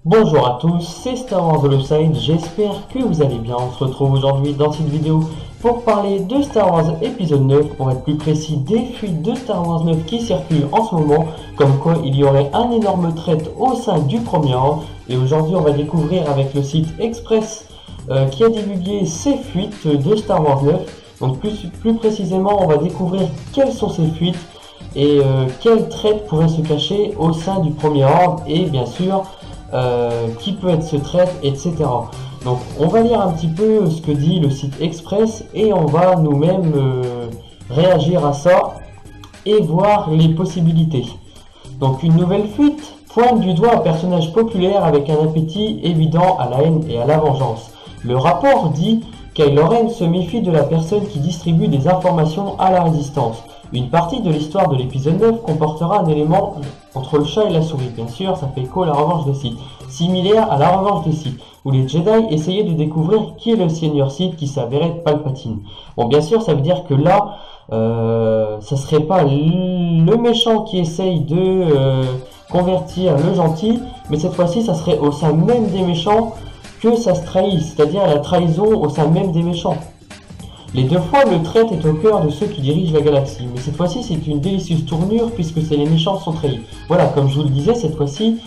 Bonjour à tous, c'est Star Wars Holoside, j'espère que vous allez bien. On se retrouve aujourd'hui dans cette vidéo pour parler de Star Wars épisode 9, pour être plus précis des fuites de Star Wars 9 qui circulent en ce moment, comme quoi il y aurait un énorme trait au sein du Premier Ordre. Et aujourd'hui on va découvrir avec le site Express qui a divulgué ces fuites de Star Wars 9. Donc plus précisément on va découvrir quelles sont ces fuites et quel trait pourrait se cacher au sein du Premier Ordre et bien sûr qui peut être ce trait, etc. Donc on va lire un petit peu ce que dit le site Express et on va nous-mêmes réagir à ça et voir les possibilités. Donc une nouvelle fuite pointe du doigt un personnage populaire avec un appétit évident à la haine et à la vengeance. Le rapport dit Kylo Ren se méfie de la personne qui distribue des informations à la résistance. Une partie de l'histoire de l'épisode 9 comportera un élément entre le chat et la souris. Bien sûr, ça fait écho à la revanche des Sith, similaire à la revanche des Sith, où les Jedi essayaient de découvrir qui est le Seigneur Sith qui s'avérait être Palpatine. Bon, bien sûr, ça veut dire que là, ça serait pas le méchant qui essaye de convertir le gentil, mais cette fois-ci, ça serait au sein même des méchants que ça se trahit, c'est-à-dire la trahison au sein même des méchants. Les deux fois, le trait est au cœur de ceux qui dirigent la galaxie, mais cette fois-ci c'est une délicieuse tournure puisque c'est les méchants qui sont trahis. Voilà, comme je vous le disais, cette fois-ci,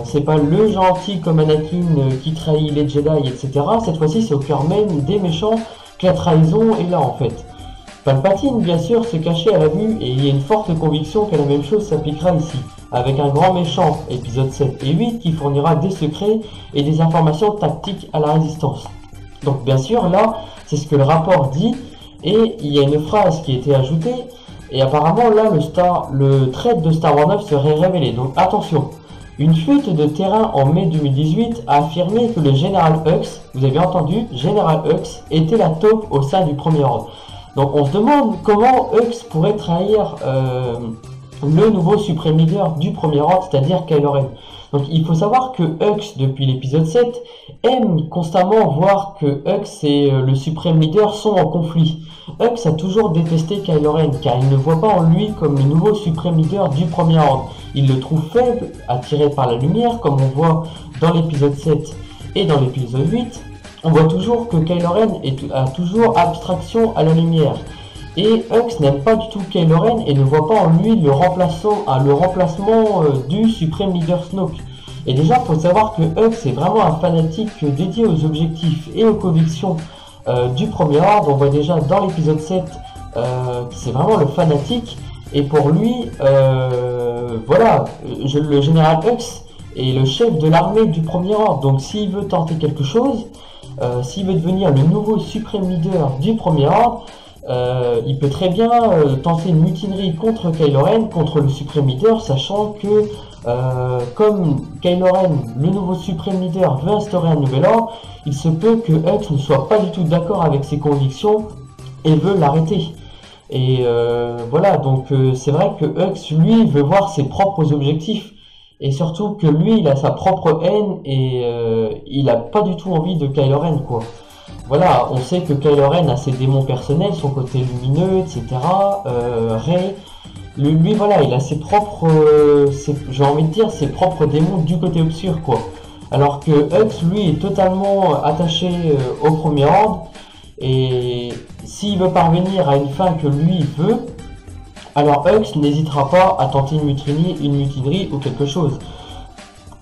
c'est pas le gentil comme Anakin qui trahit les Jedi, etc. Cette fois-ci c'est au cœur même des méchants que la trahison est là en fait. Palpatine, bien sûr, se cachait à la vue et il y a une forte conviction que la même chose s'appliquera ici, avec un grand méchant, épisode 7 et 8, qui fournira des secrets et des informations tactiques à la résistance. Donc bien sûr, là, c'est ce que le rapport dit, et il y a une phrase qui a été ajoutée, et apparemment là, le trait de Star Wars 9 serait révélé. Donc attention, une fuite de terrain en mai 2018 a affirmé que le général Hux, vous avez entendu, général Hux, était la taupe au sein du Premier Ordre. Donc on se demande comment Hux pourrait trahir le nouveau suprême leader du Premier Ordre, c'est-à-dire Kylo Ren. Donc il faut savoir que Hux, depuis l'épisode 7, aime constamment voir que Hux et le suprême leader sont en conflit. Hux a toujours détesté Kylo Ren, car il ne voit pas en lui comme le nouveau suprême leader du Premier Ordre. Il le trouve faible, attiré par la lumière, comme on voit dans l'épisode 7 et dans l'épisode 8. On voit toujours que Kylo Ren a toujours abstraction à la lumière. Et Hux n'aime pas du tout Kylo Ren et ne voit pas en lui le remplacement du suprême leader Snoke. Et déjà, il faut savoir que Hux est vraiment un fanatique dédié aux objectifs et aux convictions du Premier Ordre. On voit déjà dans l'épisode 7 que c'est vraiment le fanatique. Et pour lui, voilà, le général Hux est le chef de l'armée du Premier Ordre. Donc s'il veut tenter quelque chose, s'il veut devenir le nouveau suprême leader du Premier Ordre, il peut très bien tenter une mutinerie contre Kylo Ren, contre le suprême leader, sachant que comme Kylo Ren, le nouveau suprême leader, veut instaurer un nouvel ordre, il se peut que Hux ne soit pas du tout d'accord avec ses convictions et veut l'arrêter. Et voilà, donc c'est vrai que Hux, lui, veut voir ses propres objectifs. Et surtout que lui, il a sa propre haine et il a pas du tout envie de Kylo Ren, quoi. Voilà, on sait que Kylo Ren a ses démons personnels, son côté lumineux, etc. Rey, lui, voilà, il a ses propres, j'ai envie de dire, ses propres démons du côté obscur, quoi. Alors que Hux, lui, est totalement attaché au Premier Ordre, et s'il veut parvenir à une fin que lui veut, alors Hux n'hésitera pas à tenter une mutinerie ou quelque chose.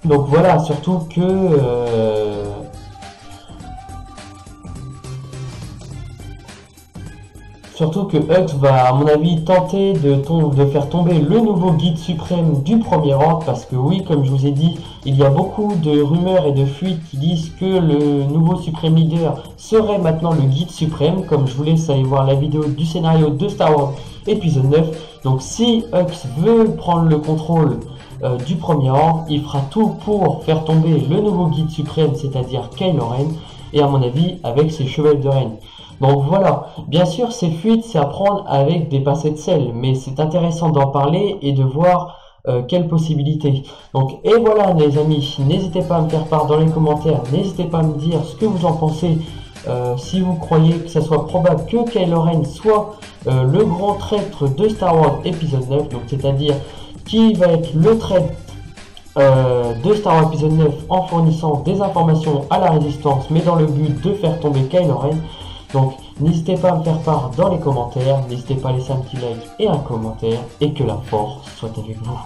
Donc voilà, surtout que Hux va, à mon avis, tenter de faire tomber le nouveau guide suprême du Premier Ordre, parce que oui, comme je vous ai dit, il y a beaucoup de rumeurs et de fuites qui disent que le nouveau suprême leader serait maintenant le guide suprême, comme je vous laisse aller voir la vidéo du scénario de Star Wars épisode 9. Donc si Hux veut prendre le contrôle du Premier Ordre, il fera tout pour faire tomber le nouveau guide suprême, c'est-à-dire Kylo Ren, et à mon avis, avec ses chevaliers de Ren. Donc voilà, bien sûr ces fuites c'est à prendre avec des pincées de sel, mais c'est intéressant d'en parler et de voir quelles possibilités. Donc et voilà les amis, n'hésitez pas à me faire part dans les commentaires, n'hésitez pas à me dire ce que vous en pensez, si vous croyez que ça soit probable que Kylo Ren soit le grand traître de Star Wars épisode 9, donc c'est-à-dire qui va être le traître de Star Wars épisode 9 en fournissant des informations à la résistance, mais dans le but de faire tomber Kylo Ren. Donc n'hésitez pas à me faire part dans les commentaires, n'hésitez pas à laisser un petit like et un commentaire, et que la force soit avec vous.